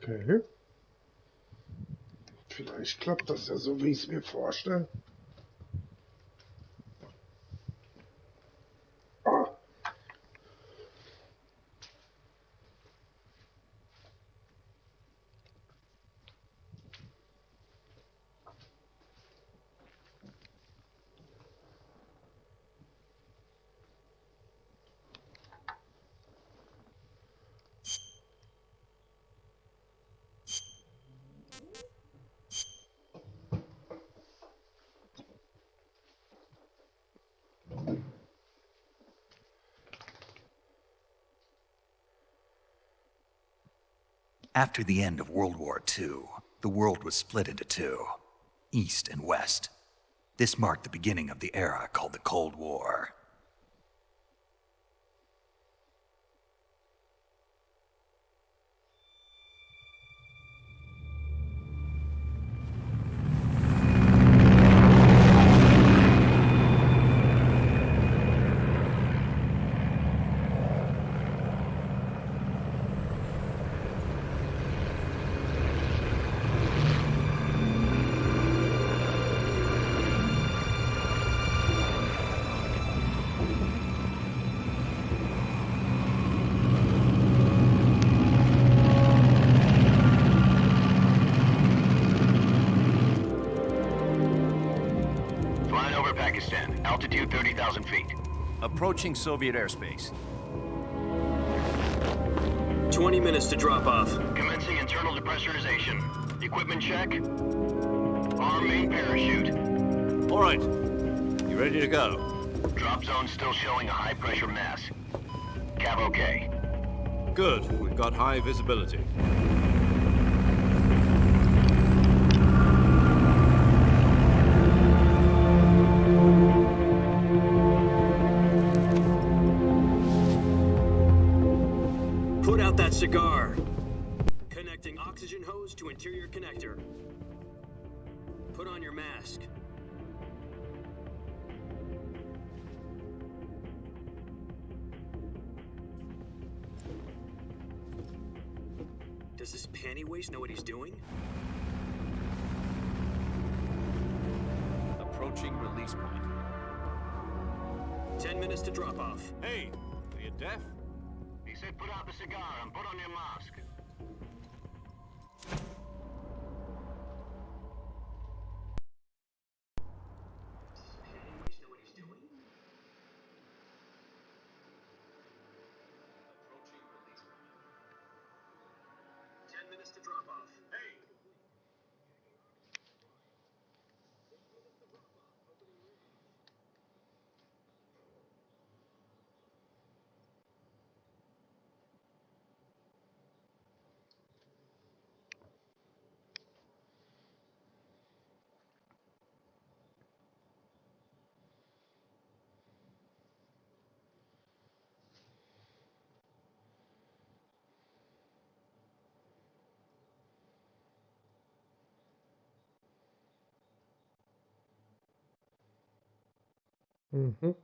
Okay. Vielleicht klappt das ja so, wie ich es mir vorstelle. Ah. After the end of World War II, the world was split into two, East and West. This marked the beginning of the era called the Cold War. Altitude 30,000 feet. Approaching Soviet airspace. 20 minutes to drop off. Commencing internal depressurization. Equipment check. Arm main parachute. All right. You ready to go? Drop zone still showing a high pressure mass. Cav okay. Good. We've got high visibility. Put out that cigar. Connecting oxygen hose to interior connector. Put on your mask. Does this panty waste know what he's doing? Approaching release point. 10 minutes to drop off. Hey, are you deaf? He said put out the cigar and put on your mask. Approaching release point. 10 minutes to drop off. Hey! Mhm.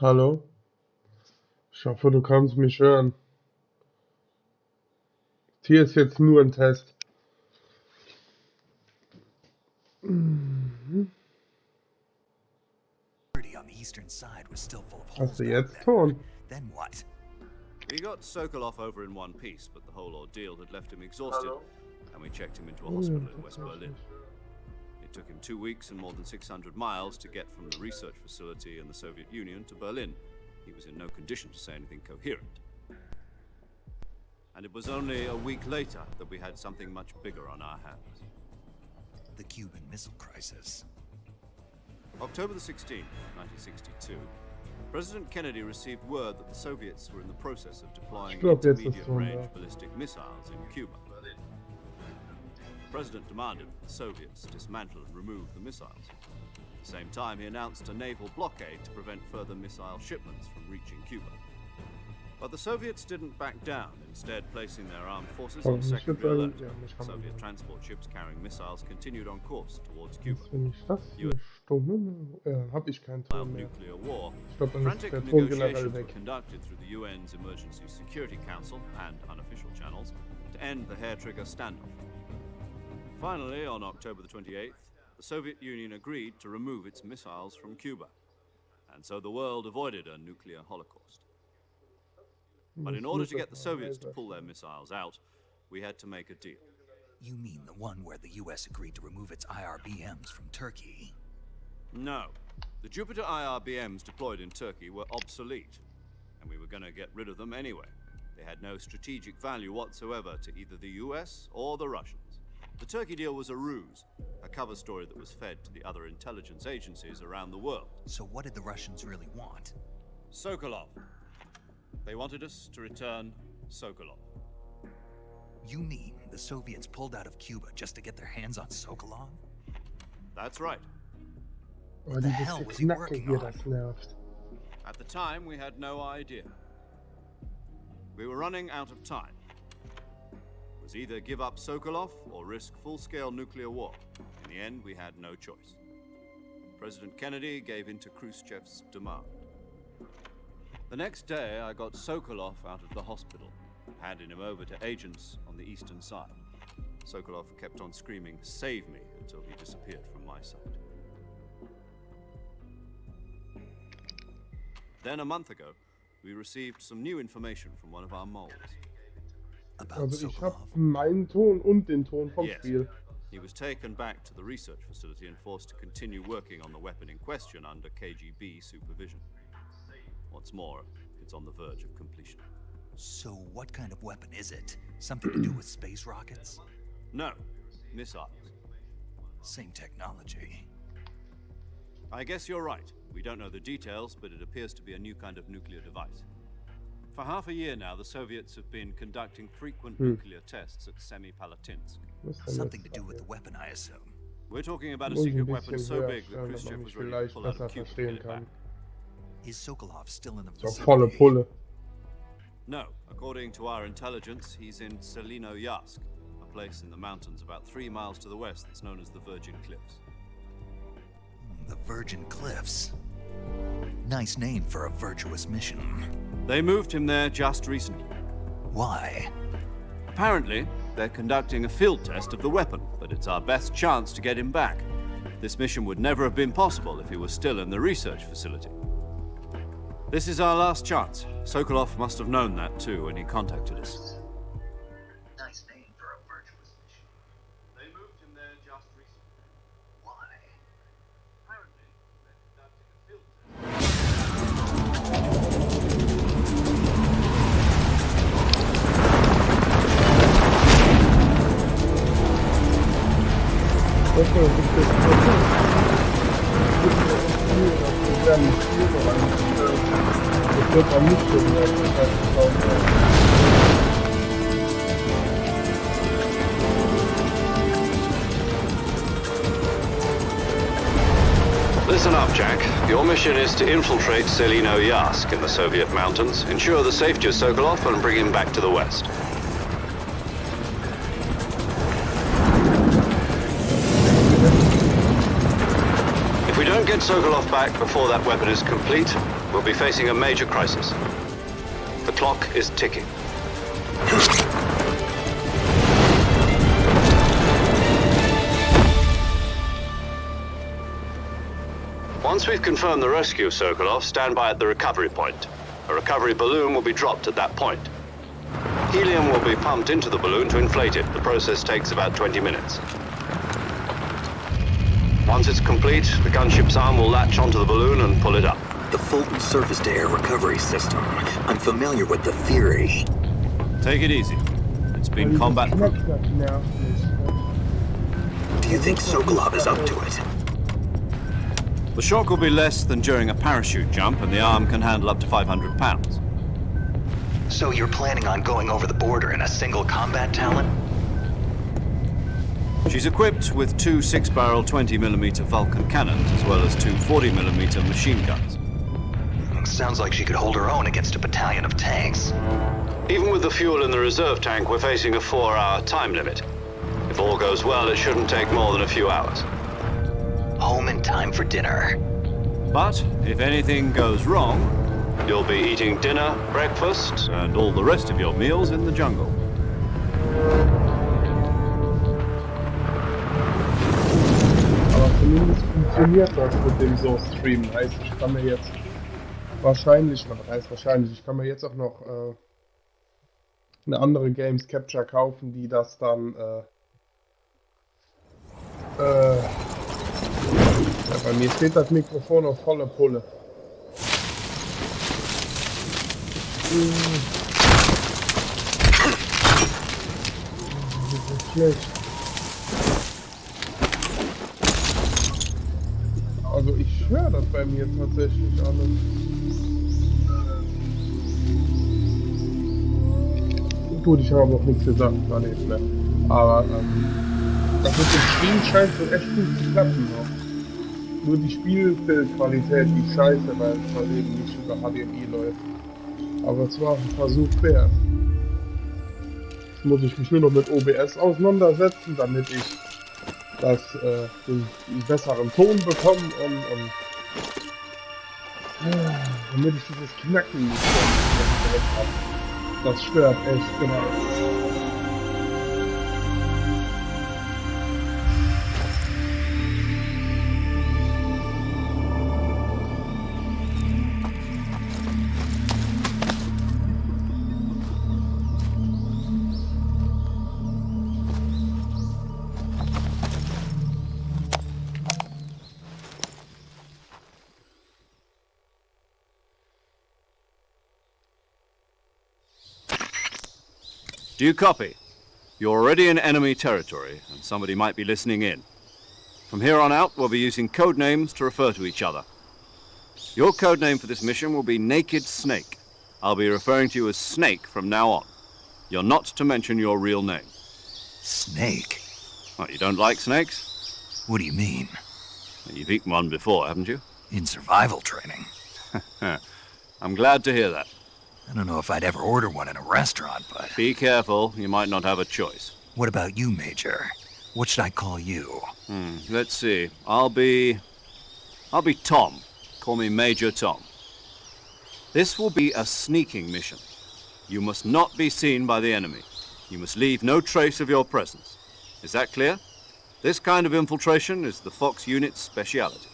Hallo? Ich hoffe, du kannst mich hören. Hier ist jetzt nur ein Test. On the eastern side was still full of Hast holes du back jetzt then. Ton? Then what? We got Sokolov over in one piece, but the whole ordeal had left him exhausted, and we checked him into a hospital in West Berlin. It took him 2 weeks and more than 600 miles to get from the research facility in the Soviet Union to Berlin. He was in no condition to say anything coherent. And it was only a week later that we had something much bigger on our hands. The Cuban Missile Crisis. October the 16th, 1962, President Kennedy received word that the Soviets were in the process of deploying Ich glaub, jetzt ist intermediate-range Ton, ja. ballistic missiles in Cuba. The President demanded that the Soviets dismantle and remove the missiles. At the same time, he announced a naval blockade to prevent further missile shipments from reaching Cuba. But the Soviets didn't back down, instead placing their armed forces on Ich secondary würde alert. sagen, ja, mich kann man Soviet hören. transport ships carrying missiles continued on course towards Cuba. Jetzt, wenn ich das hier stumme, habe ich keinen While Ton mehr. nuclear war, Ich glaube, dann ist frantic der Ton generell negotiations were weg. conducted through the UN's Emergency Security Council and unofficial channels to end the hair-trigger standoff. Finally, on October the 28th, the Soviet Union agreed to remove its missiles from Cuba, and so the world avoided a nuclear holocaust. But in order to get the Soviets to pull their missiles out, we had to make a deal. You mean the one where the US agreed to remove its IRBMs from Turkey? No. The Jupiter IRBMs deployed in Turkey were obsolete, and we were going to get rid of them anyway. They had no strategic value whatsoever to either the US or the Russians. The Turkey deal was a ruse, a cover story that was fed to the other intelligence agencies around the world. So what did the Russians really want? Sokolov. They wanted us to return Sokolov. You mean the Soviets pulled out of Cuba just to get their hands on Sokolov? That's right. Aber the dieses hell was he Geknacke working hier, on? das nervt. At the time, we had no idea. We were running out of time. It was either give up Sokolov or risk full-scale nuclear war. In the end, we had no choice. President Kennedy gave in to Khrushchev's demand. The next day, I got Sokolov out of the hospital, handing him over to agents on the eastern side. Sokolov kept on screaming, "Save me," until he disappeared from my sight. Then a month ago, we received some new information from one of our moles. About Also ich habe Sokolov? meinen Ton und den Ton vom Yes. Spiel. He was taken back to the research facility and forced to continue working on the weapon in question under KGB supervision. What's more, it's on the verge of completion. So what kind of weapon is it? Something to do with space rockets? No, missiles. Same technology. I guess you're right. We don't know the details, but it appears to be a new kind of nuclear device. For half a year now, the Soviets have been conducting frequent nuclear tests at Semipalatinsk. Was ist denn Something to jetzt do with the da? weapon, I assume. We're talking about a Muss ich ein secret weapon bisschen so höher big that stellen, Khrushchev damit was ich ready to vielleicht pull out besser of Cuba to verstehen get it back. kann. Is Sokolov still in the So vicinity? volle Pulle. No, according to our intelligence, he's in Selino-Yarsk, a place in the mountains about 3 miles to the west that's known as the Virgin Cliffs. The Virgin Cliffs. Nice name for a virtuous mission. They moved him there just recently. Why? Apparently, they're conducting a field test of the weapon, but it's our best chance to get him back. This mission would never have been possible if he was still in the research facility. This is our last chance. Sokolov must have known that too when he contacted us. Nice name for a virtuous mission. They moved him there just recently. Why? Apparently, they're conducting a field test. Das ist das wird auch nicht so Listen up, Jack. Your mission is to infiltrate Selino-Yarsk in the Soviet mountains, ensure the safety of Sokolov, and bring him back to the west. If we don't get Sokolov back before that weapon is complete, We'll be facing a major crisis. The clock is ticking. Once we've confirmed the rescue of Sokolov, stand by at the recovery point. A recovery balloon will be dropped at that point. Helium will be pumped into the balloon to inflate it. The process takes about 20 minutes. Once it's complete, the gunship's arm will latch onto the balloon and pull it up. The Fulton surface-to-air recovery system. I'm familiar with the theory. Take it easy. It's been combat proof. Do you think Sokolov is up to it? The shock will be less than during a parachute jump, and the arm can handle up to 500 pounds. So you're planning on going over the border in a single combat Talon? She's equipped with two 6-barrel 20mm Vulcan cannons, as well as two 40mm machine guns. Sounds like she could hold her own against a battalion of tanks. Even with the fuel in the reserve tank, we're facing a 4-hour time limit. If all goes well, it shouldn't take more than a few hours. Home in time for dinner. But if anything goes wrong, You'll be eating dinner, breakfast, and all the rest of your meals in the jungle. Aber zumindest funktioniert das mit dem So-Stream. Heißt, ich kann mir jetzt wahrscheinlich, ich kann mir jetzt auch noch eine andere Games Capture kaufen, die das dann ja, bei mir steht das Mikrofon auf volle Pulle. Das ist schlecht. Also ich höre das bei mir tatsächlich alles. Gut, ich habe auch nichts gesagt, war nicht mehr. Aber das mit dem Stream scheint wohl echt gut zu klappen noch. Nur die Spielbildqualität, die scheiße, weil es halt eben nicht über HDMI läuft. Aber es war ein Versuch wert. Jetzt muss ich mich nur noch mit OBS auseinandersetzen, damit ich den besseren Ton bekomme und damit ich dieses Knacken nicht direkt habe. Das stört echt, genau. Do you copy? You're already in enemy territory, and somebody might be listening in. From here on out, we'll be using code names to refer to each other. Your code name for this mission will be Naked Snake. I'll be referring to you as Snake from now on. You're not to mention your real name. Snake? What, you don't like snakes? What do you mean? You've eaten one before, haven't you? In survival training? I'm glad to hear that. I don't know if I'd ever order one in a restaurant, but... Be careful, you might not have a choice. What about you, Major? What should I call you? Let's see. I'll be Tom. Call me Major Tom. This will be a sneaking mission. You must not be seen by the enemy. You must leave no trace of your presence. Is that clear? This kind of infiltration is the Fox unit's speciality.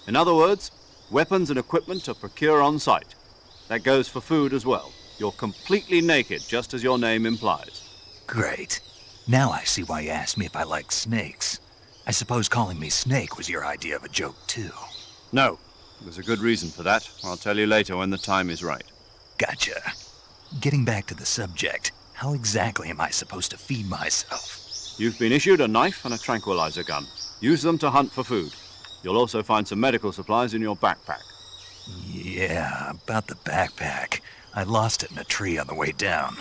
In other words, weapons and equipment are procured on site. That goes for food as well. You're completely naked, just as your name implies. Great. Now I see why you asked me if I like snakes. I suppose calling me Snake was your idea of a joke, too. No. There's a good reason for that. I'll tell you later when the time is right. Gotcha. Getting back to the subject, how exactly am I supposed to feed myself? You've been issued a knife and a tranquilizer gun. Use them to hunt for food. You'll also find some medical supplies in your backpack. Yeah, about the backpack. I lost it in a tree on the way down.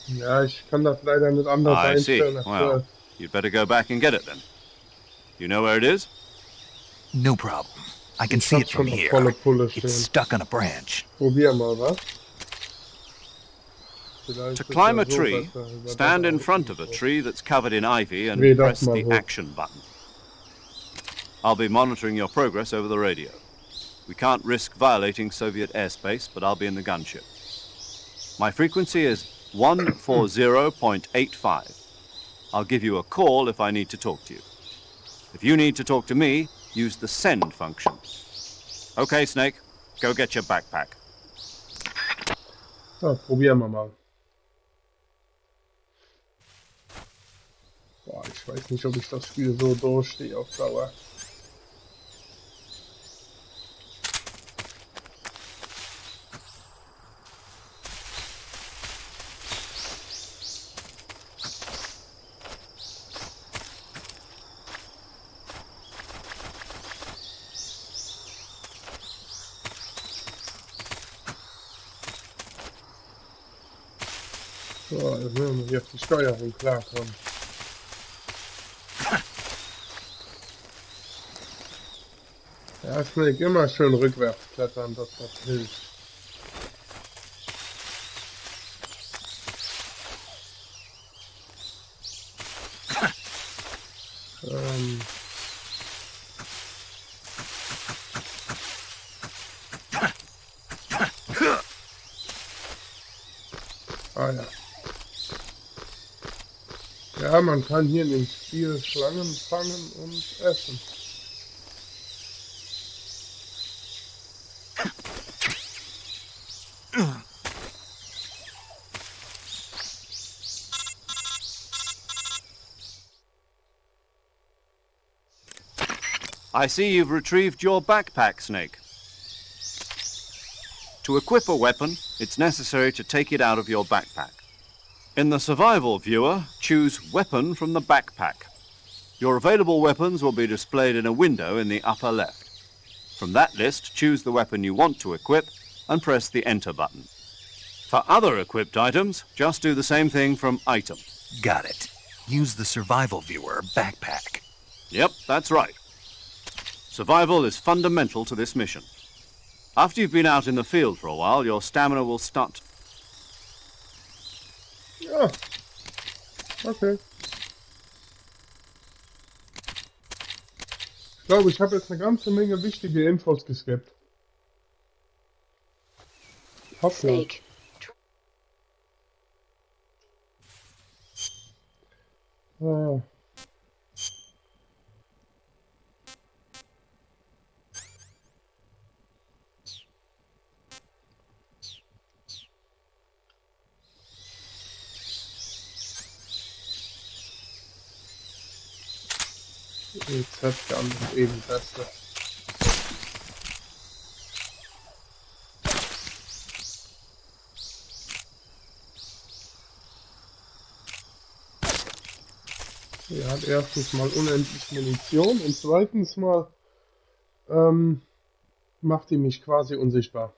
Ja, ich kann das leider nicht anders I see. einstellen. Well, you'd better go back and get it then. You know where it is? No problem. I can Ich see hab it from schon auf here. volle Pulle stehen. It's stuck on a branch. Probier mal, was? Vielleicht To ist climb ja a so tree, besser. Über stand das in front of a außen. tree that's covered in ivy and Dreh das press mal the hoch. action button. I'll be monitoring your progress over the radio. We can't risk violating Soviet airspace, but I'll be in the gunship. My frequency is 140.85. I'll give you a call if I need to talk to you. If you need to talk to me, use the send function. Okay, Snake, go get your backpack. Ja, probieren wir mal. Boah, ich weiß nicht, ob ich das Spiel so durchstehe auf Dauer. So, also müssen wir auf die Steuerung klarkommen. Ja, Snake, immer schön rückwärts klettern, das hilft. Ah ja. Ja, man kann hier in dem Spiel Schlangen fangen und essen. I see you've retrieved your backpack, Snake. To equip a weapon, it's necessary to take it out of your backpack. In the survival viewer, choose Weapon from the backpack. Your available weapons will be displayed in a window in the upper left. From that list, choose the weapon you want to equip and press the Enter button. For other equipped items, just do the same thing from Item. Got it. Use the survival viewer backpack. Yep, that's right. Survival is fundamental to this mission. After you've been out in the field for a while, your stamina will start. Ja. Okay. Ich glaube, ich habe jetzt eine ganze Menge wichtige Infos geskippt. Hoppla. Snake. Ah. EZ-Gun ist eben beste. Er hat erstens mal unendlich Munition und zweitens mal macht die mich quasi unsichtbar.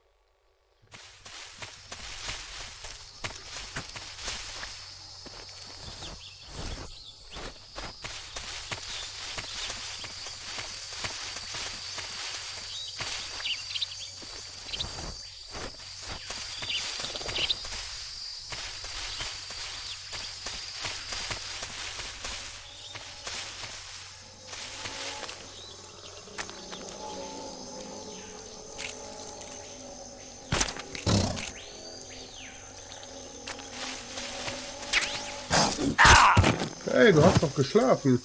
Hey, du hast doch geschlafen.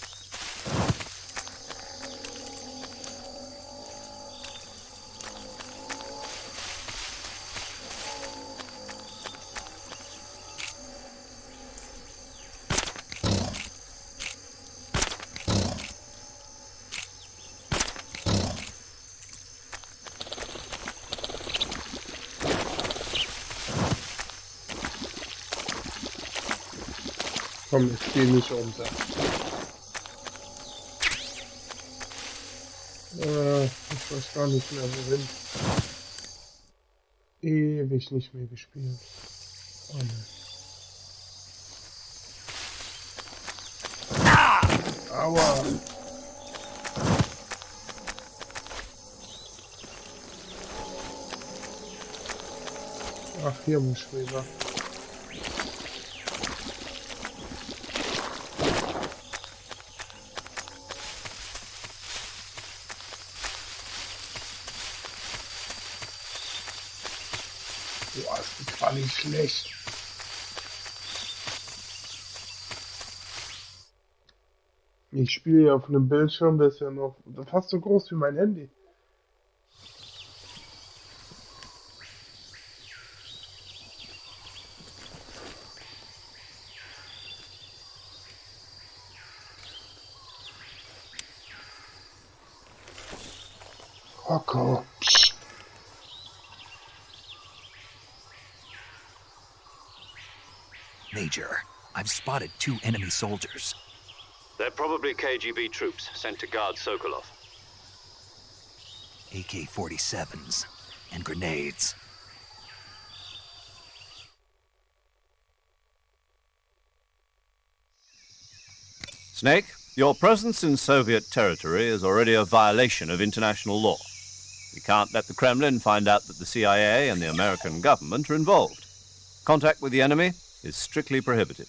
Komm, ich stehe nicht unter. Ich weiß gar nicht mehr wohin. Ewig nicht mehr gespielt. Oh ne. Aua! Ach, hier muss ich rüber. Boah, ist die Quali schlecht. Ich spiele ja auf einem Bildschirm, der ist ja noch fast so groß wie mein Handy. Rocco. Psst. Major, I've spotted 2 enemy soldiers. They're probably KGB troops sent to guard Sokolov. AK-47s and grenades. Snake, your presence in Soviet territory is already a violation of international law. We can't let the Kremlin find out that the CIA and the American government are involved. Contact with the enemy is strictly prohibited.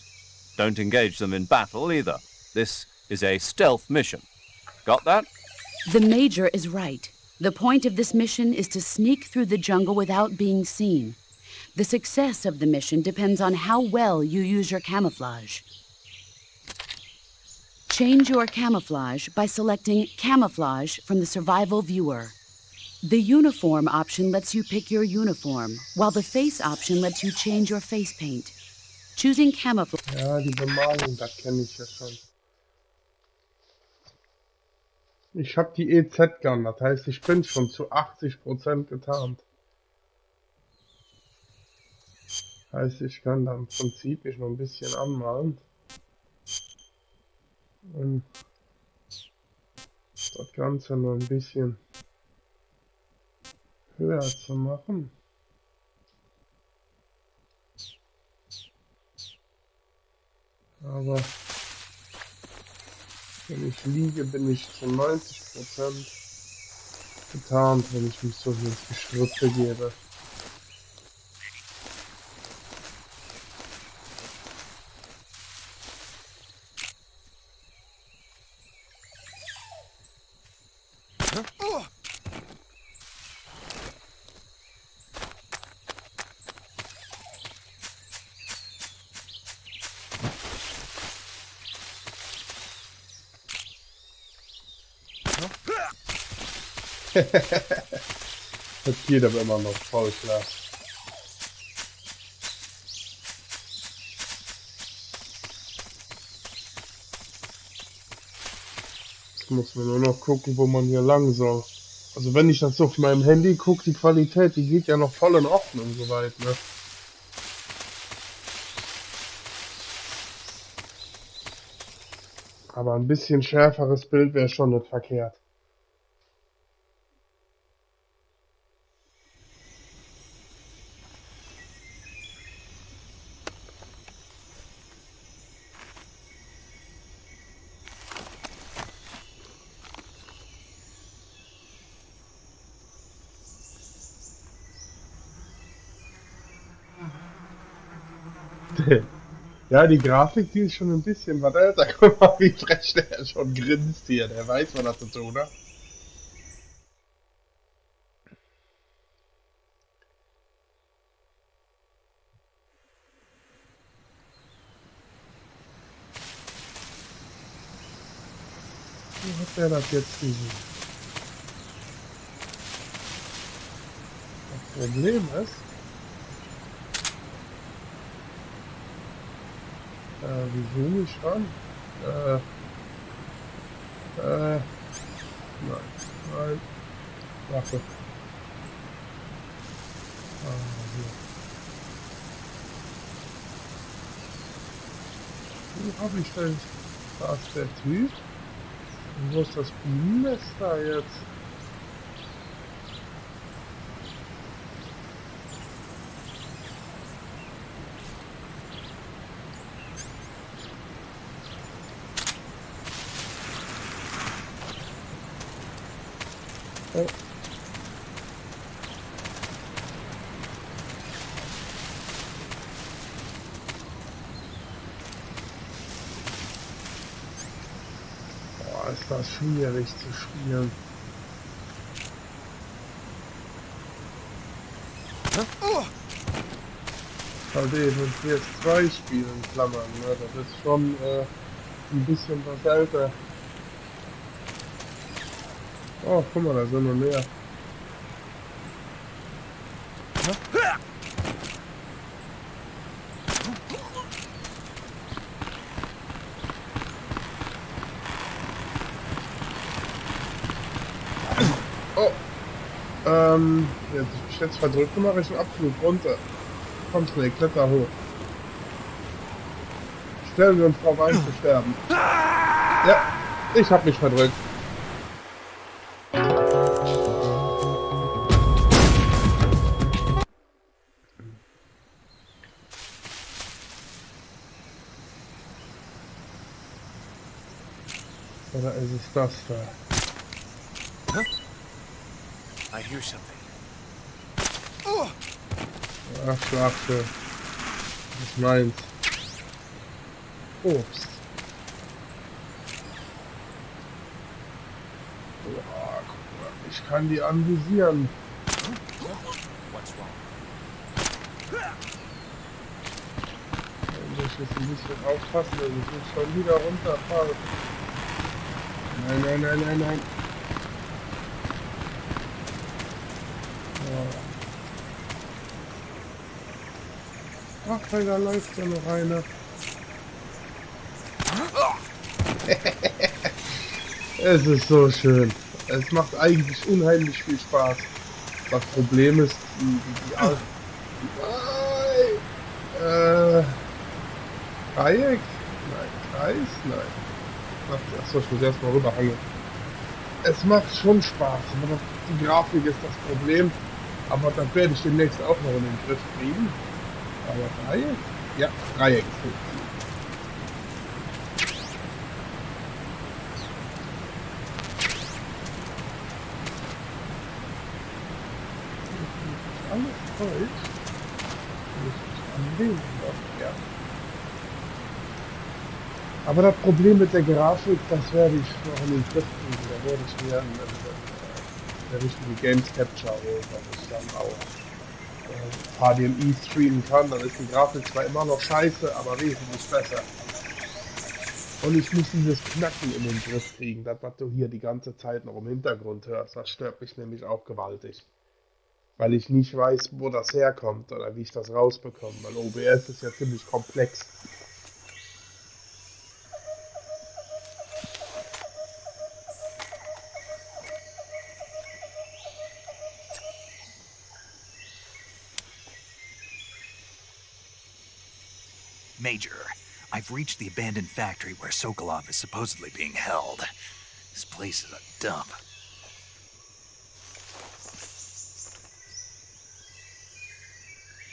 Don't engage them in battle either. This is a stealth mission. Got that? The Major is right. The point of this mission is to sneak through the jungle without being seen. The success of the mission depends on how well you use your camouflage. Change your camouflage by selecting Camouflage from the Survival Viewer. The Uniform option lets you pick your uniform, while the Face option lets you change your face paint. Choosing Camouflage... Ja, die Bemalung, das kenne ich ja schon. Ich habe die EZ-Gun, das heißt, ich bin schon zu 80% getarnt. Heißt, ich kann da im Prinzip mich noch ein bisschen anmalen. Und das Ganze noch ein bisschen höher zu machen. Aber wenn ich liege, bin ich zu 90% getarnt, wenn ich mich so ins Gestrüpp begebe. Das geht aber immer noch voll klar. Jetzt muss man nur noch gucken, wo man hier lang soll. Also wenn ich das auf meinem Handy gucke, die Qualität, die geht ja noch voll in Ordnung soweit, ne? Aber ein bisschen schärferes Bild wäre schon nicht verkehrt. Ja, die Grafik, die ist schon ein bisschen was älter. Guck mal, wie frech der schon grinst hier. Der weiß, was er zu tun hat. Wo hat der das jetzt gesehen? Das Problem ist, wie zoom ich ran? Nein, warte. Hier. Wo habe ich denn? Da ist der Typ. Und wo ist das Bienennest da jetzt? Oh. Boah, ist das schwierig zu spielen. halt eben PS2 spielen, Klammern. Ne? Das ist schon ein bisschen was älter. Oh, guck mal, da sind noch mehr. Oh, jetzt, ich mich jetzt verdrückt, mache ich einen Abflug runter. Komm schnell, kletter hoch. Stellen wir uns drauf ein zu sterben. Ja, ich hab mich verdrückt. Oder ist es das da? I hear something. Ach, Schlafte. Das ist meins. Obst. Boah, guck mal, ich kann die anvisieren. What's wrong? Da muss ich jetzt ein bisschen aufpassen, dass ich nicht schon wieder runterfalle. Nein, nein, nein, nein, nein. Oh. Ach, da läuft ja noch einer. Es ist so schön. Es macht eigentlich unheimlich viel Spaß. Das Problem ist, Dreieck? Nein, Kreis? Nein. Achso, ich muss erstmal rüberhangen. Es macht schon Spaß, aber die Grafik ist das Problem. Aber das werde ich demnächst auch noch in den Griff kriegen. Aber Dreieck? Ja, Dreieck ist gut. Alles falsch. Ja. Aber das Problem mit der Grafik, das werde ich noch in den Griff kriegen. Da werde ich mir eine richtige Games Capture holen, dass ich dann auch HDMI streamen kann. Dann ist die Grafik zwar immer noch scheiße, aber wesentlich besser. Und ich muss dieses Knacken in den Griff kriegen, das was du hier die ganze Zeit noch im Hintergrund hörst. Das stört mich nämlich auch gewaltig. Weil ich nicht weiß, wo das herkommt oder wie ich das rausbekomme. Weil OBS ist ja ziemlich komplex. Major, I've reached the abandoned factory where Sokolov is supposedly being held. This place is a dump.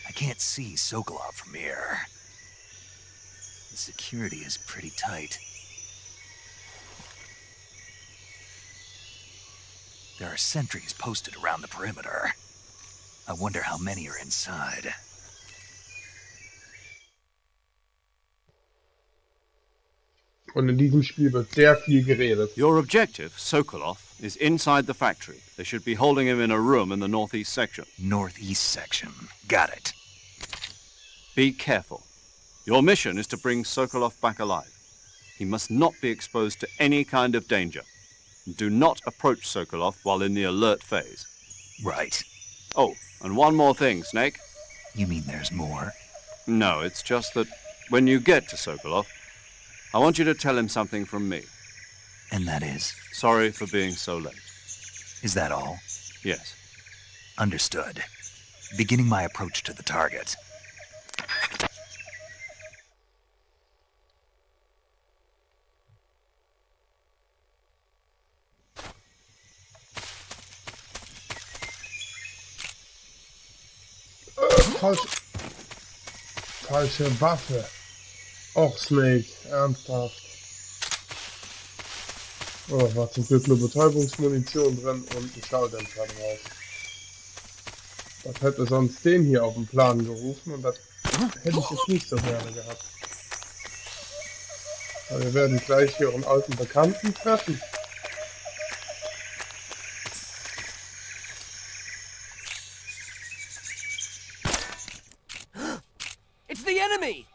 I can't see Sokolov from here. The security is pretty tight. There are sentries posted around the perimeter. I wonder how many are inside. Und in diesem Spiel wird sehr viel geredet. Your objective, Sokolov, is inside the factory. They should be holding him in a room in the northeast section. Northeast section. Got it. Be careful. Your mission is to bring Sokolov back alive. He must not be exposed to any kind of danger. Do not approach Sokolov while in the alert phase. Right. Oh, and one more thing, Snake. You mean there's more? No, it's just that when you get to Sokolov, I want you to tell him something from me. And that is? Sorry for being so late. Is that all? Yes. Understood. Beginning my approach to the target. Falsche Waffe. Och, Snake, ernsthaft. Oh, war zum Glück nur Betäubungsmunition drin und ein Schalldämpfer drauf. Das hätte sonst den hier auf den Plan gerufen und das hätte ich jetzt nicht so gerne gehabt. Aber wir werden gleich hier einen alten Bekannten treffen. the enemy!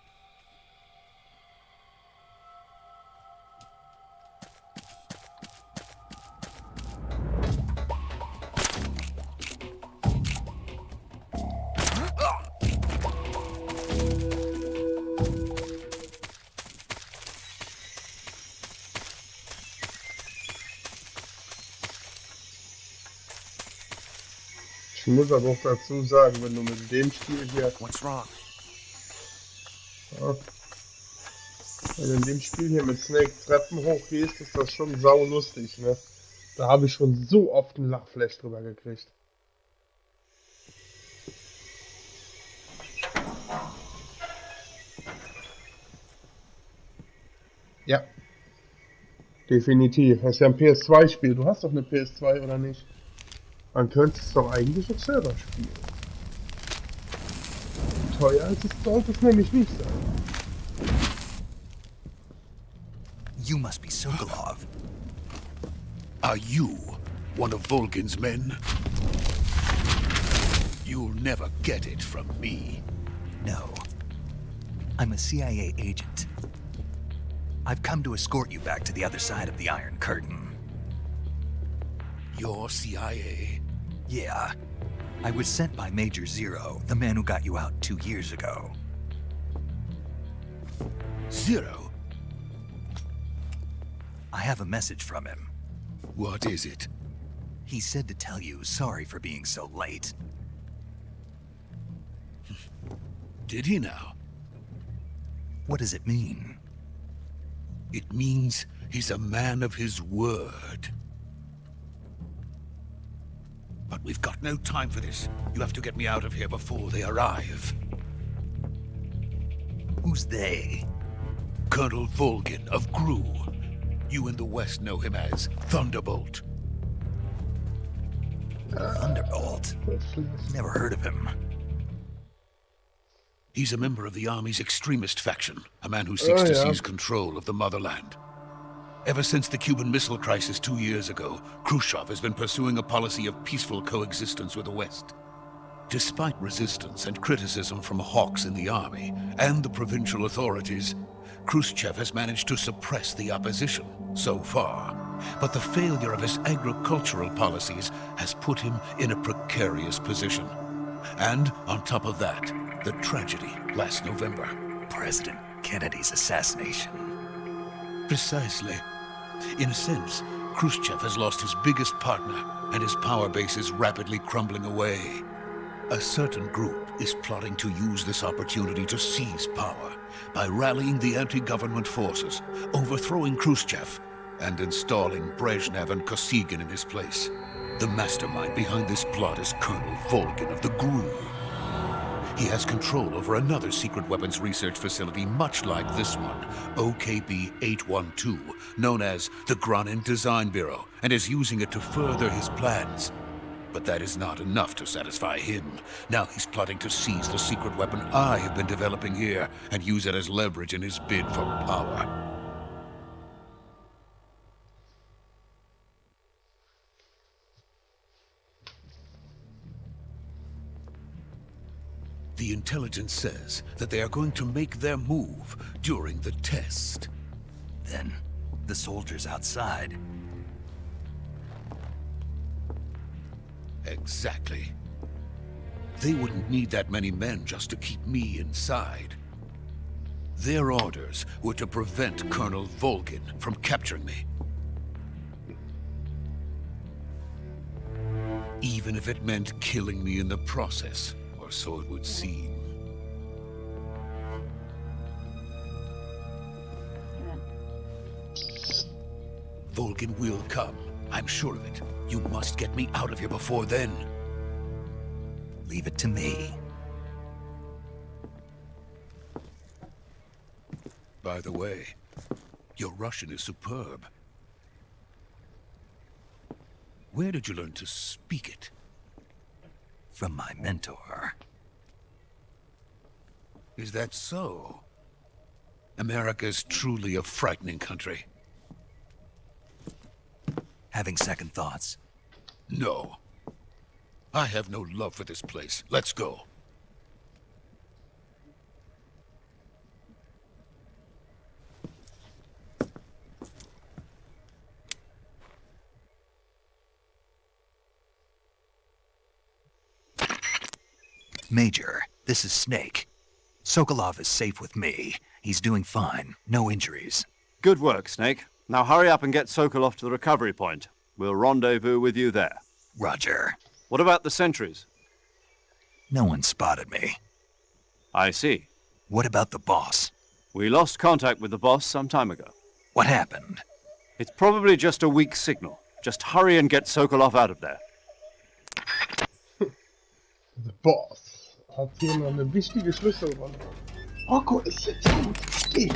Ich muss aber auch dazu sagen, wenn du mit dem Spiel hier, What's wrong? ja, wenn du in dem Spiel hier mit Snake Treppen hochgehst, ist das schon saulustig, ne? Da habe ich schon so oft ein Lachflash drüber gekriegt. Ja. Definitiv. Das ist ja ein PS2-Spiel. Du hast doch eine PS2, oder nicht? Man könnte es doch eigentlich auch selber spielen. Teuer ist es, sollte es nämlich nicht sein. You must be Sokolov. Are you one of Volgin's men? You'll never get it from me. No. I'm a CIA agent. I've come to escort you back to the other side of the Iron Curtain. You're CIA? Yeah. I was sent by Major Zero, the man who got you out 2 years ago. Zero? I have a message from him. What is it? He said to tell you sorry for being so late. Did he now? What does it mean? It means he's a man of his word. But we've got no time for this. You have to get me out of here before they arrive. Who's they? Colonel Volgin of Gru. You in the West know him as Thunderbolt. Thunderbolt? Never heard of him. He's a member of the Army's extremist faction, a man who seeks to seize control of the motherland. Ever since the Cuban Missile Crisis 2 years ago, Khrushchev has been pursuing a policy of peaceful coexistence with the West. Despite resistance and criticism from hawks in the army and the provincial authorities, Khrushchev has managed to suppress the opposition so far. But the failure of his agricultural policies has put him in a precarious position. And on top of that, the tragedy last November. President Kennedy's assassination. Precisely. In a sense, Khrushchev has lost his biggest partner, and his power base is rapidly crumbling away. A certain group is plotting to use this opportunity to seize power by rallying the anti-government forces, overthrowing Khrushchev, and installing Brezhnev and Kosygin in his place. The mastermind behind this plot is Colonel Volgin of the GRU. He has control over another secret weapons research facility much like this one, OKB-812, known as the Granin Design Bureau, and is using it to further his plans. But that is not enough to satisfy him. Now he's plotting to seize the secret weapon I have been developing here and use it as leverage in his bid for power. The intelligence says that they are going to make their move during the test. Then, the soldiers outside. Exactly. They wouldn't need that many men just to keep me inside. Their orders were to prevent Colonel Volgin from capturing me. Even if it meant killing me in the process. So it would seem. Volgin will come. I'm sure of it. You must get me out of here before then. Leave it to me. By the way, your Russian is superb. Where did you learn to speak it? From my mentor. Is that so? America is truly a frightening country. Having second thoughts? No. I have no love for this place. Let's go. Major, this is Snake. Sokolov is safe with me. He's doing fine. No injuries. Good work, Snake. Now hurry up and get Sokolov to the recovery point. We'll rendezvous with you there. Roger. What about the sentries? No one spotted me. I see. What about the boss? We lost contact with the boss some time ago. What happened? It's probably just a weak signal. Just hurry and get Sokolov out of there. Der Boss hat hier noch eine wichtige Schlüsselrolle. Rocco ist jetzt gut. Geh.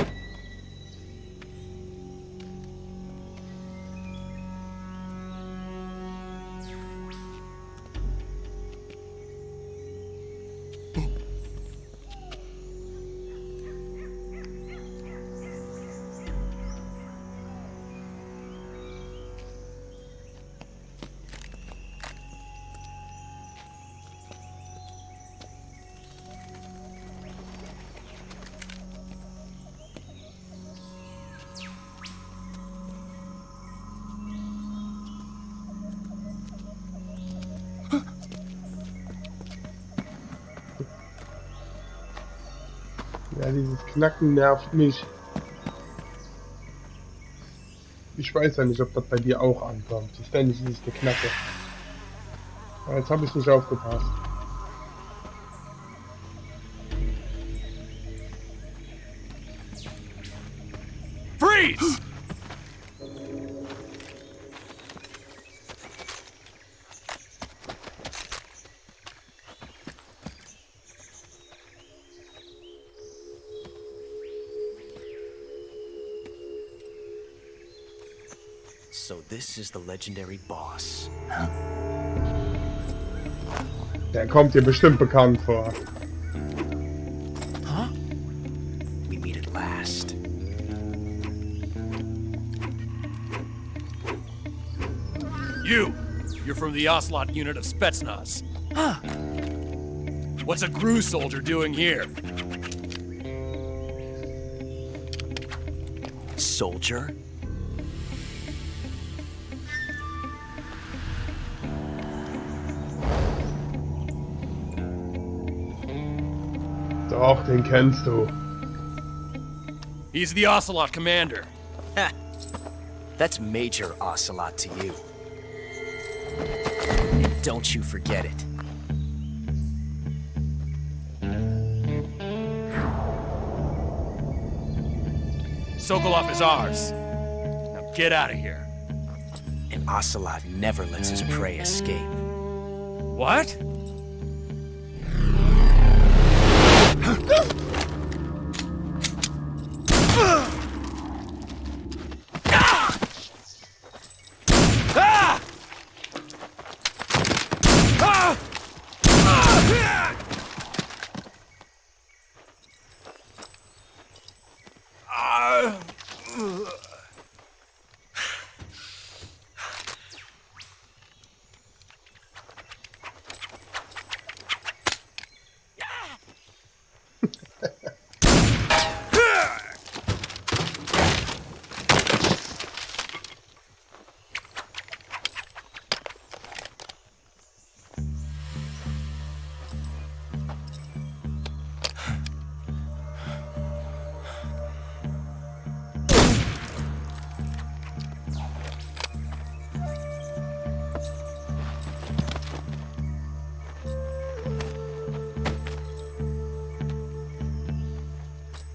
Ja, dieses Knacken nervt mich. Ich weiß ja nicht, ob das bei dir auch ankommt. Ständig ist es eine Knacke. Aber jetzt habe ich nicht aufgepasst. Freeze! So this is the legendary boss. Der kommt dir bestimmt bekannt vor. Huh? We meet at last. You're from the Ocelot unit of Spetsnaz. Huh. What's a GRU soldier doing here? Soldier? Doch, den kennst du. He's the Ocelot commander. Ha! That's Major Ocelot to you. And don't you forget it. Sokolov is ours. Now get out of here. And Ocelot never lets his prey escape. What?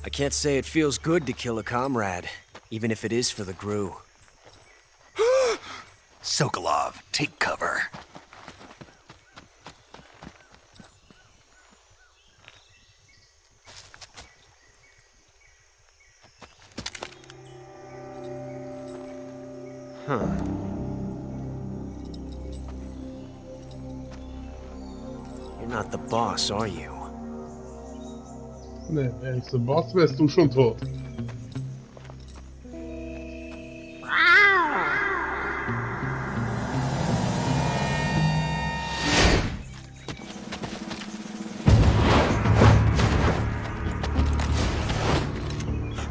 I can't say it feels good to kill a comrade, even if it is for the GRU. Sokolov, take cover. Huh. You're not the boss, are you? Ne, wärst du Boss, wärst du schon tot.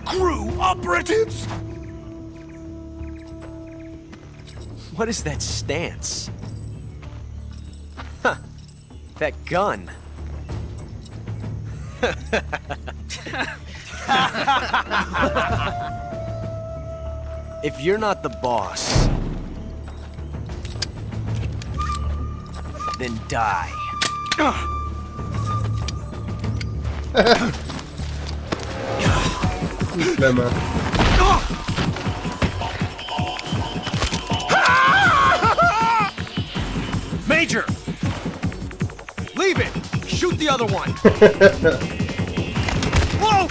GRU operatives? What is that stance? Huh. That gun. If you're not the boss, then die. Schlimmer. Major! Leave it! Shoot the other one! Whoa!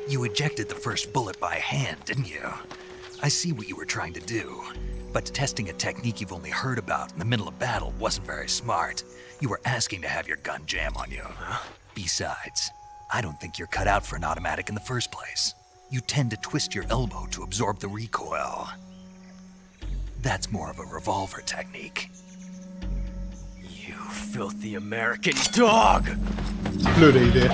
You ejected the first bullet by hand, didn't you? I see what you were trying to do, but testing a technique you've only heard about in the middle of battle wasn't very smart. You were asking to have your gun jam on you. Besides, I don't think you're cut out for an automatic in the first place. You tend to twist your elbow to absorb the recoil. That's more of a revolver technique. You filthy American dog! Blöde Idee.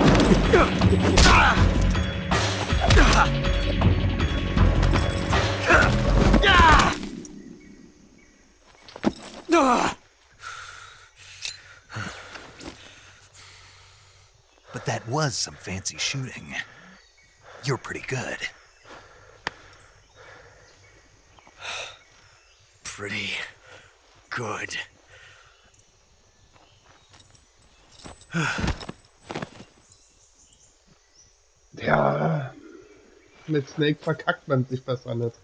But that was some fancy shooting. You're pretty good. Pretty good. Ja, mit Snake verkackt man sich besser nicht.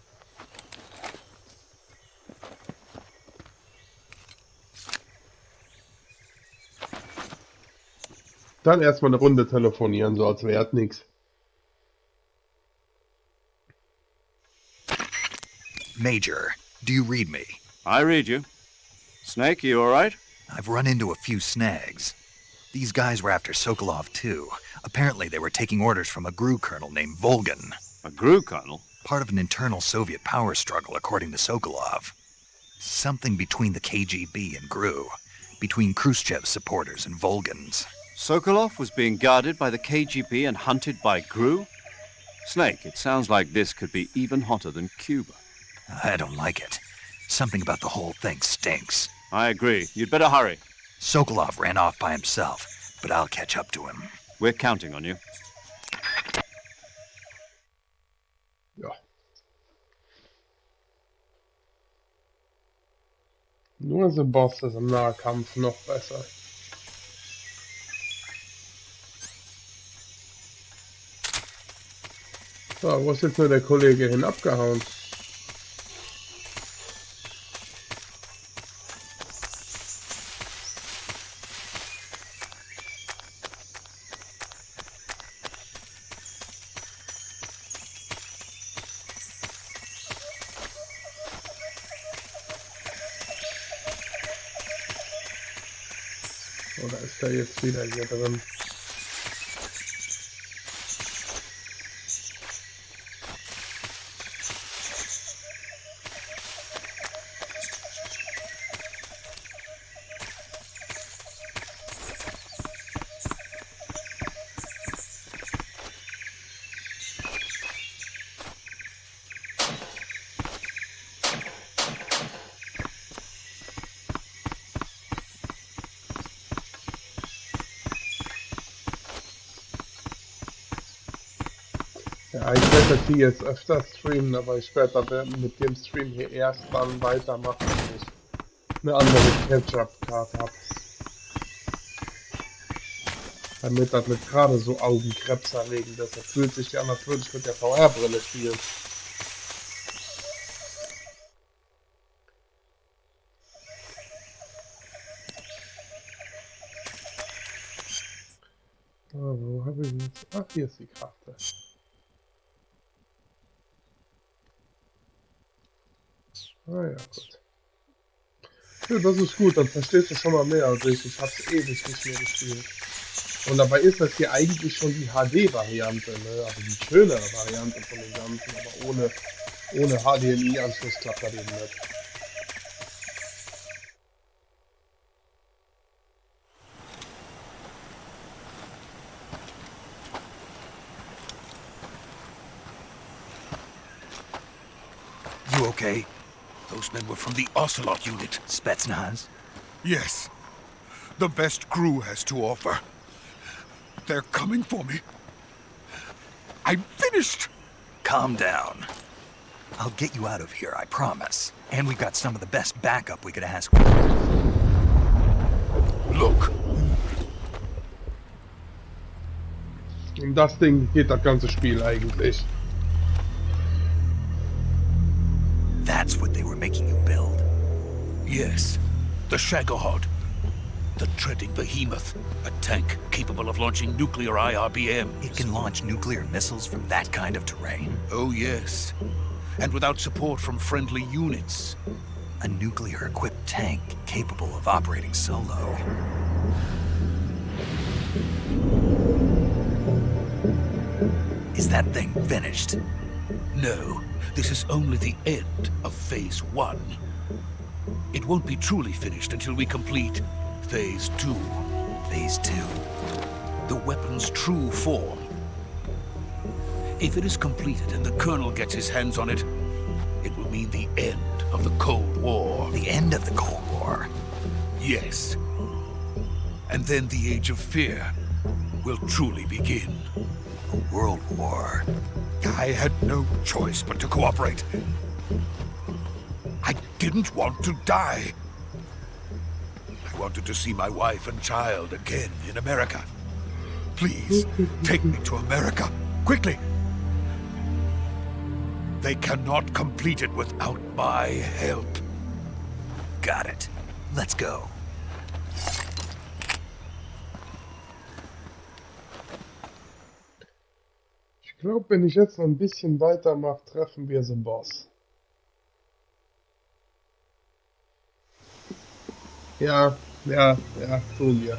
Dann erstmal eine Runde telefonieren, so als wäre nix. Major, do you read me? I read you. Snake, you all right? I've run into a few snags. These guys were after Sokolov too. Apparently they were taking orders from a GRU colonel named Volgan. A GRU colonel? Part of an internal Soviet power struggle, according to Sokolov. Something between the KGB and GRU. Between Khrushchev's supporters and Volgan's. Sokolov was being guarded by the KGB and hunted by GRU? Snake, it sounds like this could be even hotter than Cuba. I don't like it. Something about the whole thing stinks. I agree. You'd better hurry. Sokolov ran off by himself, but I'll catch up to him. We're counting on you. Ja. Nur The Boss ist im Nahkampf noch besser. So, wo ist jetzt nur der Kollege hin abgehauen? Oder ist er jetzt wieder hier drin? Ja, ich werde die jetzt öfter streamen, aber ich werde mit dem Stream hier erst dann weitermachen. eine andere Ketchup-Karte habe. Damit das nicht gerade so Augenkrebs erregend ist. Das fühlt sich ja natürlich mit der VR-Brille spielen. Wo habe ich jetzt? Ach, hier ist die Karte. Ah ja, gut. Ja, das ist gut, dann verstehst du schon mal mehr als ich. Ich habe es ewig nicht mehr gespielt. Und dabei ist das hier eigentlich schon die HD-Variante, ne? Also die schönere Variante von den ganzen, aber ohne HDMI-Anschluss klappt das eben nicht. You okay? Those men were from the Ocelot unit. Spetsnaz? Yes. The best crew has to offer. They're coming for me. I'm finished! Calm down. I'll get you out of here, I promise. And we've got some of the best backup we could ask for. Look. Um das Ding geht das ganze Spiel eigentlich. That's what they were making you build. Yes. The Shagohod. The treading behemoth. A tank capable of launching nuclear IRBMs. It can launch nuclear missiles from that kind of terrain? Oh, yes. And without support from friendly units. A nuclear-equipped tank capable of operating solo. Is that thing finished? No, this is only the end of Phase 1. It won't be truly finished until we complete Phase 2. Phase 2? The weapon's true form. If it is completed and the Colonel gets his hands on it, it will mean the end of the Cold War. The end of the Cold War? Yes. And then the Age of Fear will truly begin. A world war. I had no choice but to cooperate. I didn't want to die. I wanted to see my wife and child again in America. Please, take me to America, quickly. They cannot complete it without my help. Got it. Let's go. Ich glaube, wenn ich jetzt noch ein bisschen weitermache, treffen wir den Boss. Ja, tun wir.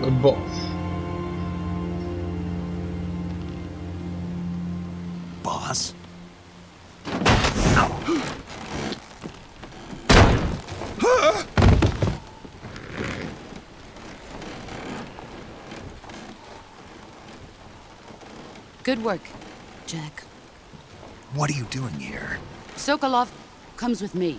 The boss. Boss? Good work, Jack. What are you doing here? Sokolov comes with me.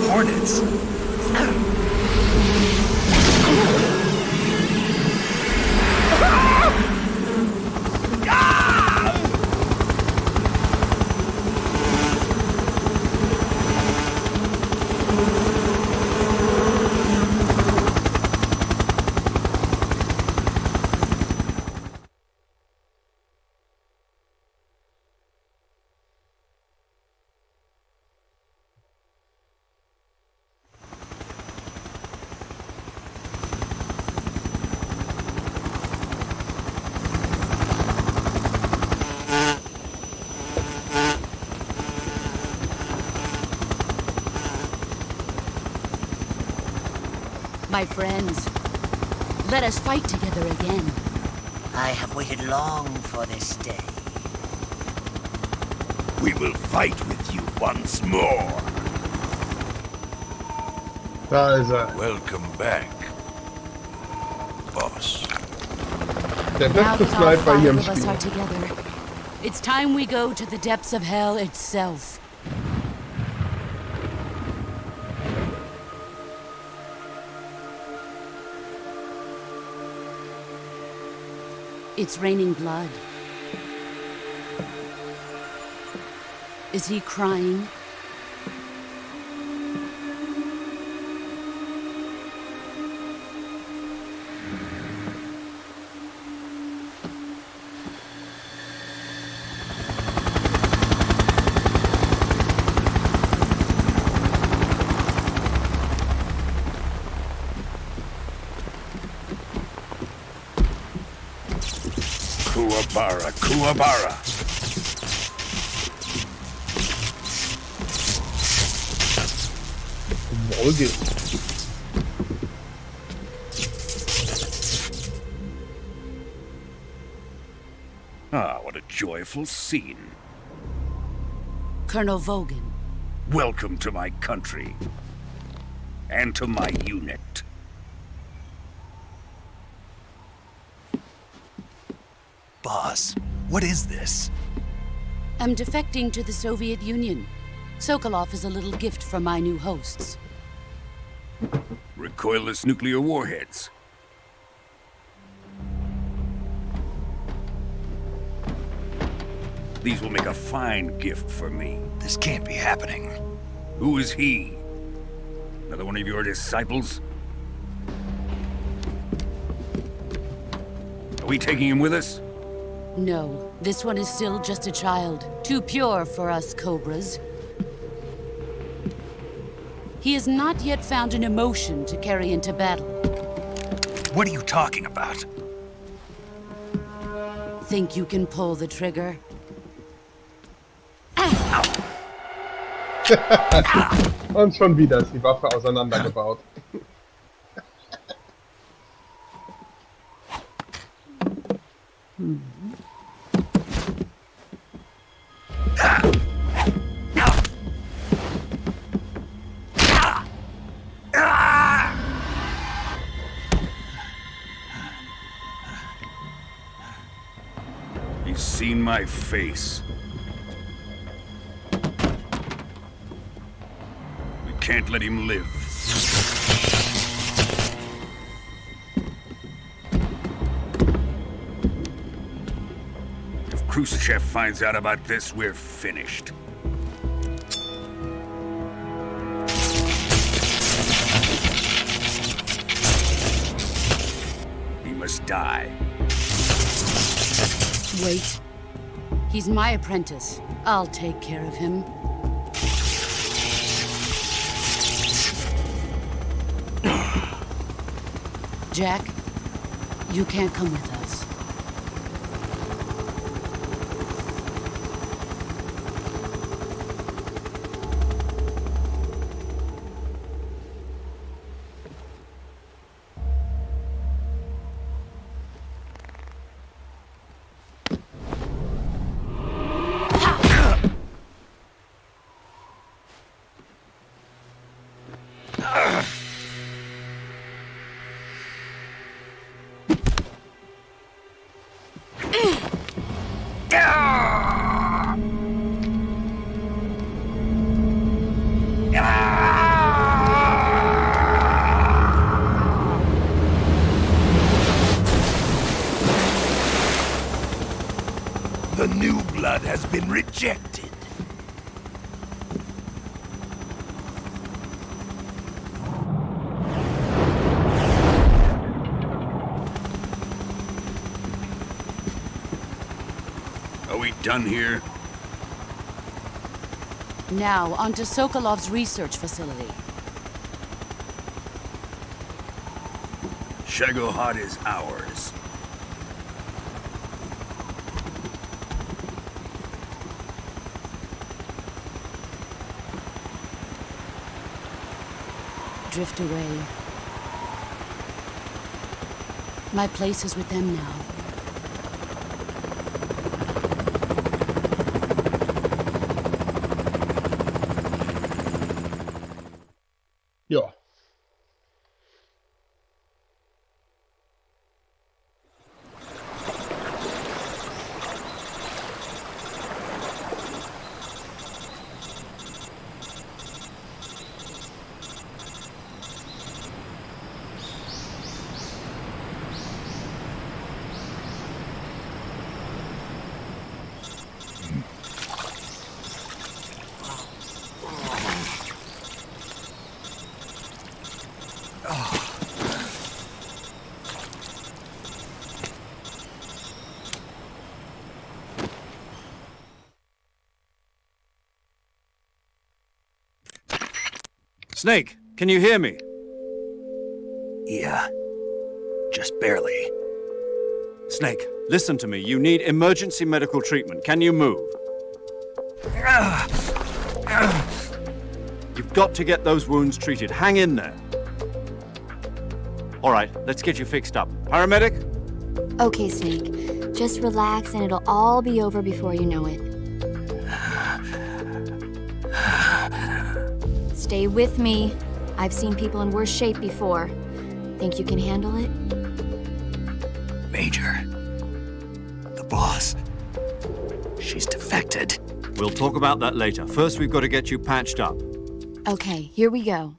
Hornets! my friends. Let us fight together again. I have waited long for this day. We will fight with you once more. Da ist er. Welcome back, boss. Der Now beste that all Sniper hier im 5 of us Spiel. are together, it's time we go to the depths of hell itself. It's raining blood. Is he crying? Kuwabara, Kuwabara. Morgen. Ah, what a joyful scene. Colonel Vogan. Welcome to my country. And to my unit. Boss, what is this? I'm defecting to the Soviet Union. Sokolov is a little gift from my new hosts. Recoilless nuclear warheads. These will make a fine gift for me. This can't be happening. Who is he? Another one of your disciples? Are we taking him with us? No, this one is still just a child. Too pure for us Cobras. He has not yet found an emotion to carry into battle. What are you talking about? Think you can pull the trigger? Und schon wieder ist die Waffe auseinandergebaut. He's seen my face. We can't let him live. If Khrushchev finds out about this, we're finished. He must die. Wait. He's my apprentice. I'll take care of him. Jack, you can't come with us. The new blood has been rejected. Are we done here? Now, onto Sokolov's research facility. Shagohod is ours. Drift away. My place is with them now. Ja. Snake, can you hear me? Yeah. Just barely. Snake, listen to me. You need emergency medical treatment. Can you move? You've got to get those wounds treated. Hang in there. All right, let's get you fixed up. Paramedic? Okay, Snake. Just relax and it'll all be over before you know it. Stay with me. I've seen people in worse shape before. Think you can handle it? Major. The boss. She's defected. We'll talk about that later. First, we've got to get you patched up. Okay, here we go.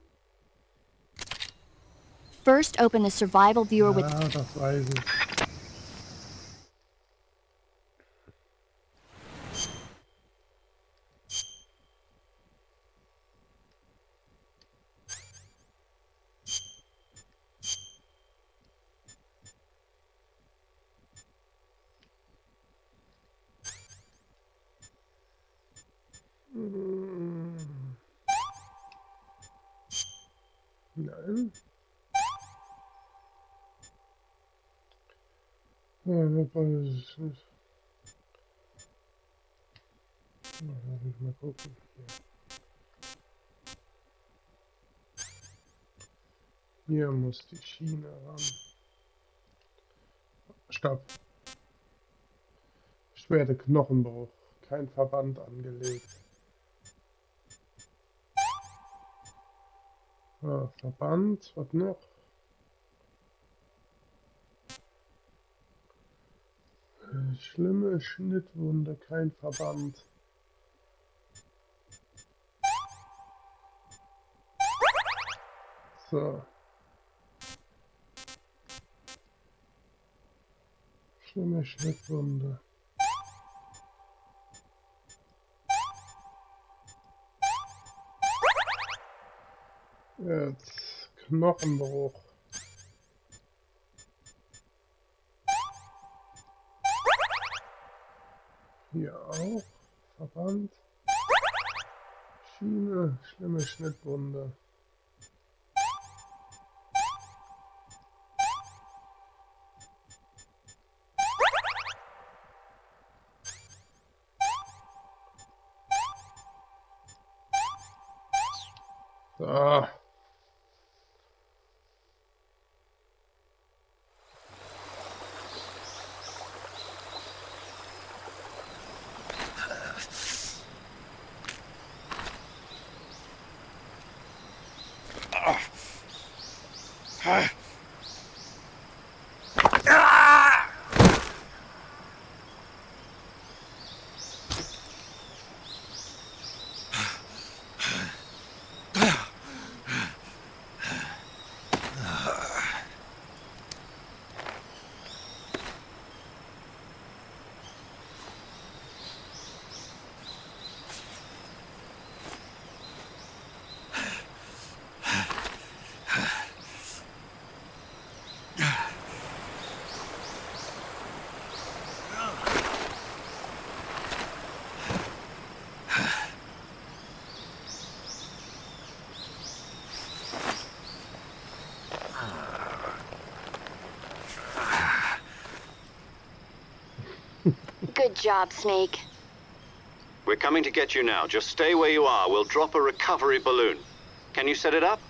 First, open the survival viewer with... Ja, das weiß ich. Nein. Lass mich mal gucken. Hier muss die Schiene ran. Stopp. Schwere Knochenbruch. Kein Verband angelegt. Ah, Verband. Was noch? Schlimme Schnittwunde. Kein Verband. So. Schlimme Schnittwunde. Jetzt Knochenbruch. Hier auch. Verband. Schiene. Schlimme Schnittwunde. So. Good job, Snake. We're coming to get you now. Just stay where you are. We'll drop a recovery balloon. Can you set it up?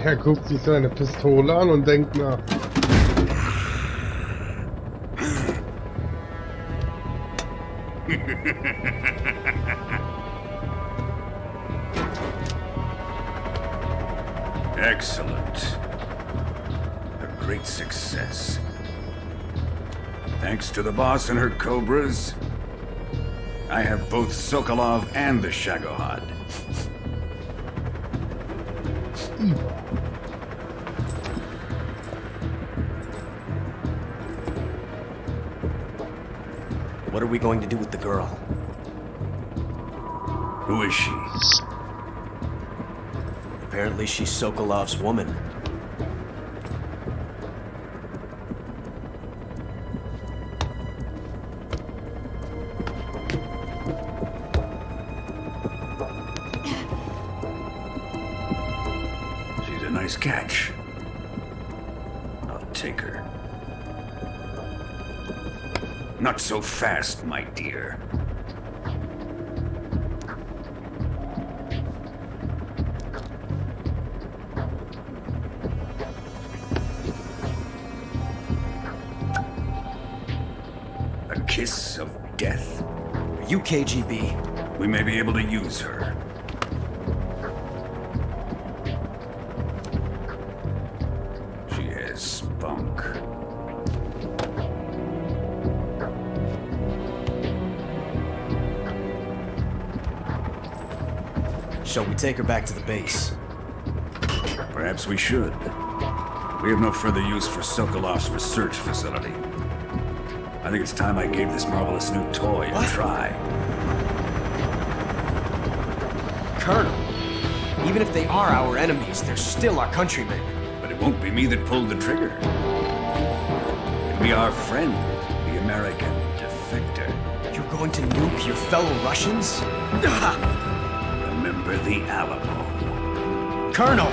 Er guckt sich seine Pistole an und denkt nach. Excellent. A great success. Thanks to the boss and her cobras, I have both Sokolov and the Shagohod. What are we going to do with the girl? Who is she? Apparently she's Sokolov's woman. She's a nice catch. I'll take her. Not so fast, my dear. A kiss of death. Are you KGB? We may be able to use her. She has spunk. Shall we take her back to the base? Perhaps we should. We have no further use for Sokolov's research facility. I think it's time I gave this marvelous new toy a try. Colonel, even if they are our enemies, they're still our countrymen. But it won't be me that pulled the trigger. It'll be our friend, the American defector. You're going to nuke your fellow Russians? Remember the Alamo. Colonel!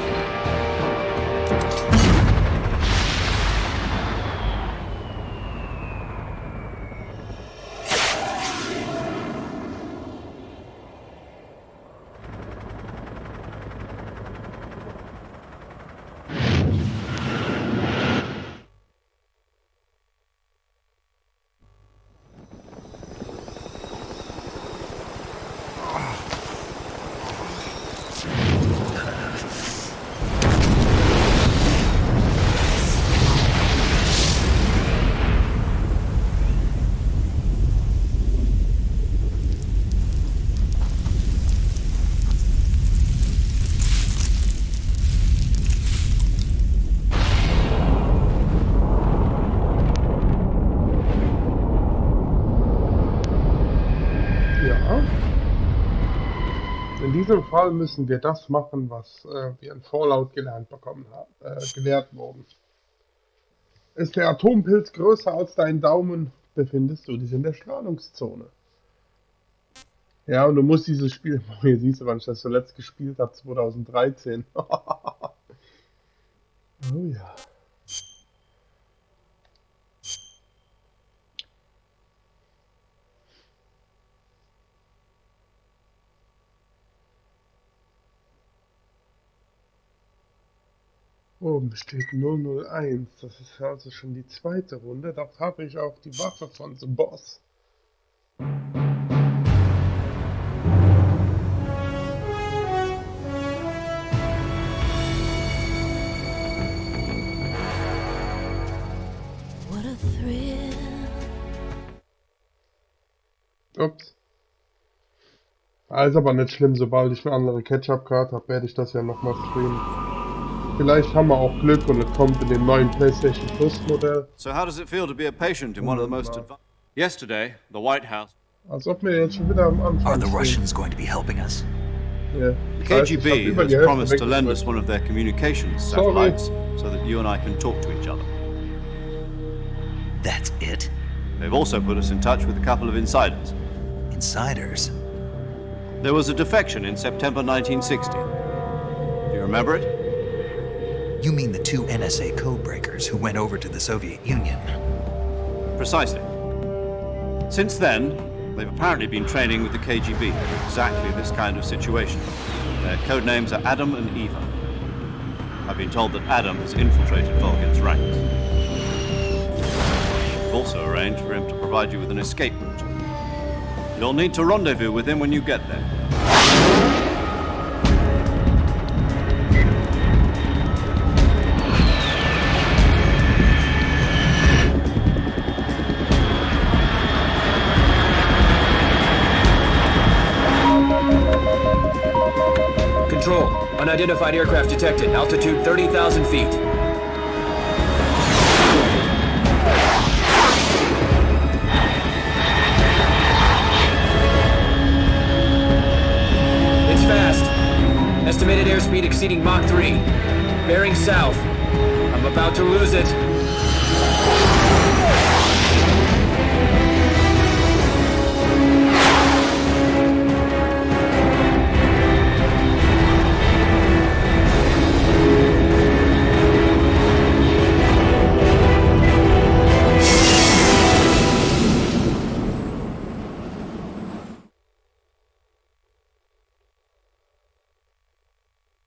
In diesem Fall müssen wir das machen, was wir in Fallout gelehrt wurden. Ist der Atompilz größer als dein Daumen, befindest du dich in der Strahlungszone. Ja, und du musst dieses Spiel, hier siehst du, wann ich das zuletzt gespielt habe, 2013. Oh ja. Oben steht 001, das ist also schon die zweite Runde. Dort habe ich auch die Waffe von The Boss. What a thrill. Ups. Ist aber nicht schlimm, sobald ich eine andere Ketchup-Card habe, werde ich das ja nochmal streamen. Vielleicht haben wir auch Glück und es kommt in dem neuen PlayStation Plus Modell. So how does it feel to be a patient in one of the most advanced... Yesterday, the White House... Als ob wir jetzt schon wieder am Anfang Are the Russians going to be helping us? Yeah. The KGB has promised to lend us one of their communications satellites so that you and I can talk to each other. That's it? They've also put us in touch with a couple of insiders. Insiders? There was a defection in September 1960. Do you remember it? You mean the two NSA codebreakers who went over to the Soviet Union? Precisely. Since then, they've apparently been training with the KGB for exactly this kind of situation. Their codenames are Adam and Eva. I've I've been told that Adam has infiltrated Vulcan's ranks. I've also arranged for him to provide you with an escape route. You'll need to rendezvous with him when you get there. Control. Unidentified aircraft detected. Altitude 30,000 feet. It's fast. Estimated airspeed exceeding Mach 3. Bearing south. I'm about to lose it.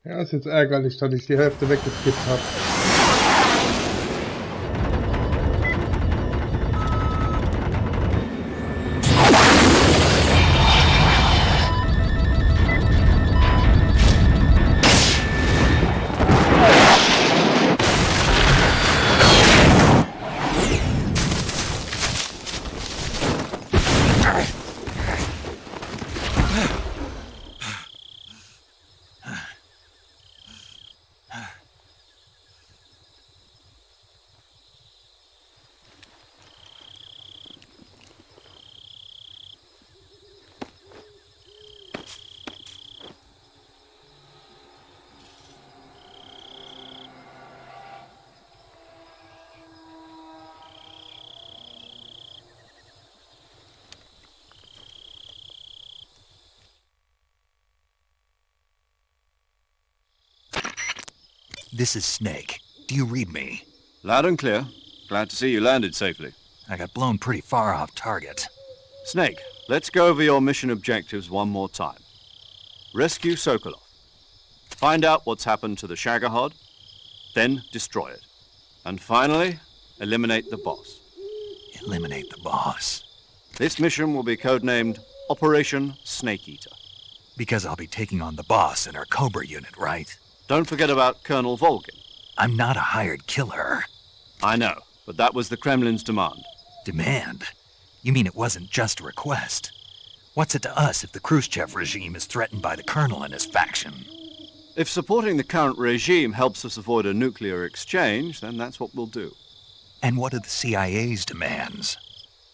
Ja, ist jetzt ärgerlich, dass ich die Hälfte weggeskippt habe. This is Snake. Do you read me? Loud and clear. Glad to see you landed safely. I got blown pretty far off target. Snake, let's go over your mission objectives one more time. Rescue Sokolov. Find out what's happened to the Shagohod, then destroy it. And finally, eliminate the boss. Eliminate the boss. This mission will be codenamed Operation Snake Eater. Because I'll be taking on the boss in our Cobra unit, right? Don't forget about Colonel Volgin. I'm not a hired killer. I know, but that was the Kremlin's demand. Demand? You mean it wasn't just a request? What's it to us if the Khrushchev regime is threatened by the Colonel and his faction? If supporting the current regime helps us avoid a nuclear exchange, then that's what we'll do. And what are the CIA's demands?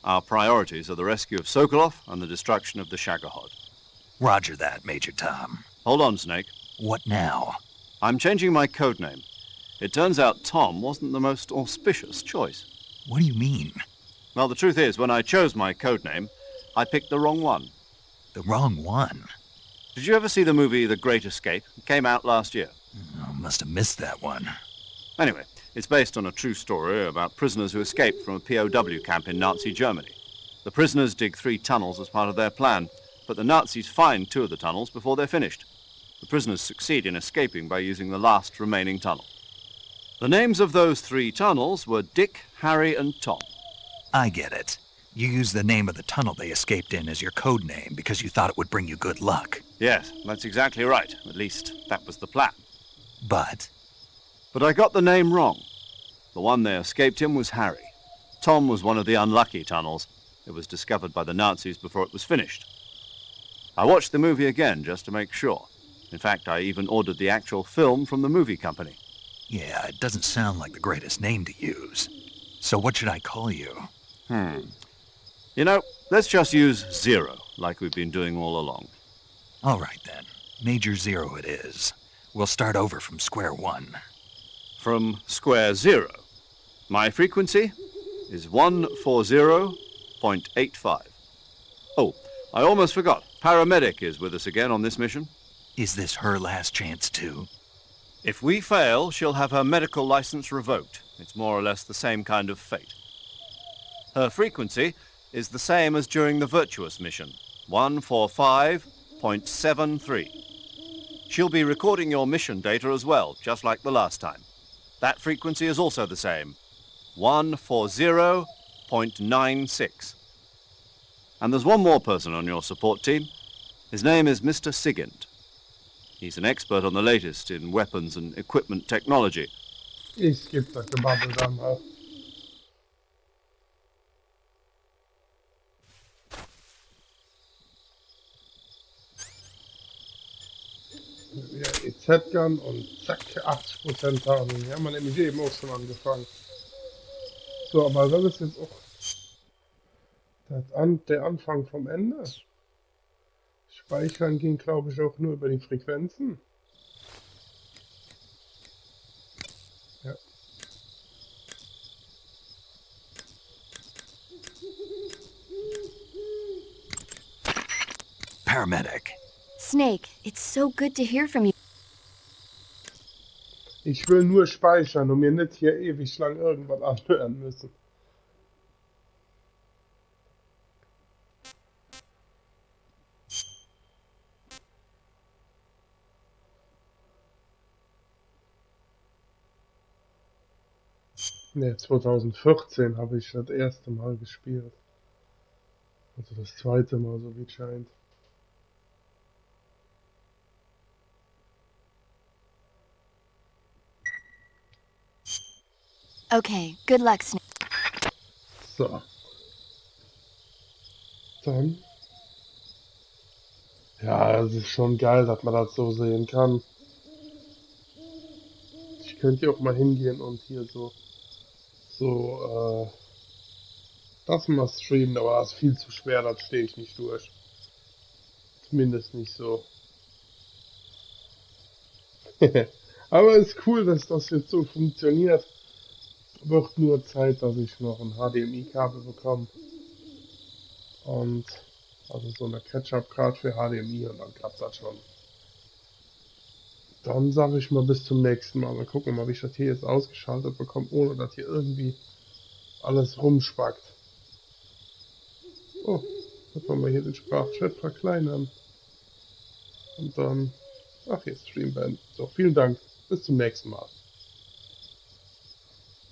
Our priorities are the rescue of Sokolov and the destruction of the Shagohod. Roger that, Major Tom. Hold on, Snake. What now? I'm changing my codename. It turns out Tom wasn't the most auspicious choice. What do you mean? Well, the truth is, when I chose my codename, I picked the wrong one. The wrong one? Did you ever see the movie The Great Escape? It came out last year. Oh, must have missed that one. Anyway, it's based on a true story about prisoners who escaped from a POW camp in Nazi Germany. The prisoners dig 3 tunnels as part of their plan, but the Nazis find 2 of the tunnels before they're finished. The prisoners succeed in escaping by using the last remaining tunnel. The names of those 3 tunnels were Dick, Harry, and Tom. I get it. You used the name of the tunnel they escaped in as your code name because you thought it would bring you good luck. Yes, that's exactly right. At least, that was the plan. But I got the name wrong. The one they escaped in was Harry. Tom was one of the unlucky tunnels. It was discovered by the Nazis before it was finished. I watched the movie again just to make sure. In fact, I even ordered the actual film from the movie company. yeah, it doesn't sound like the greatest name to use. So what should I call you? You know, let's just use Zero, like we've been doing all along. All right, then. Major Zero it is. We'll start over from square one. From square zero. My frequency is 140.85. Oh, I almost forgot. Paramedic is with us again on this mission. Is this her last chance, too? If we fail, she'll have her medical license revoked. It's more or less the same kind of fate. Her frequency is the same as during the Virtuous mission, 145.73. She'll be recording your mission data as well, just like the last time. That frequency is also the same, 140.96. And there's one more person on your support team. His name is Mr. Sigint. He's an expert on the latest in weapons and equipment technology. Ich skippe das Gebabbel dann mal. Ja, EZ-Gun und zack, 80% Tarnung. Ja, man nämlich eben auch schon angefangen. So, aber das ist jetzt auch der Anfang vom Ende. Speichern ging, glaube ich, auch nur über die Frequenzen. Ja. Paramedic. Snake, it's so good to hear from you. Ich will nur speichern und mir nicht hier ewig lang irgendwas anhören müssen. Ne, 2014 habe ich das erste Mal gespielt. Also das zweite Mal, so wie es scheint. Okay, good luck, Snake. So. Dann. Ja, es ist schon geil, dass man das so sehen kann. Ich könnte hier auch mal hingehen und hier das mal streamen, aber das ist viel zu schwer, das stehe ich nicht durch. Zumindest nicht so. Aber es ist cool, dass das jetzt so funktioniert. Wird nur Zeit, dass ich noch ein HDMI-Kabel bekomme. Und also so eine Catch-up-Card für HDMI und dann klappt das schon. Dann sage ich mal bis zum nächsten Mal. Mal gucken, ob ich das hier jetzt ausgeschaltet bekomme, ohne dass hier irgendwie alles rumspackt. Oh, jetzt wollen wir hier den Sprachchat verkleinern. Und dann, ach, jetzt Stream beenden. So, vielen Dank. Bis zum nächsten Mal.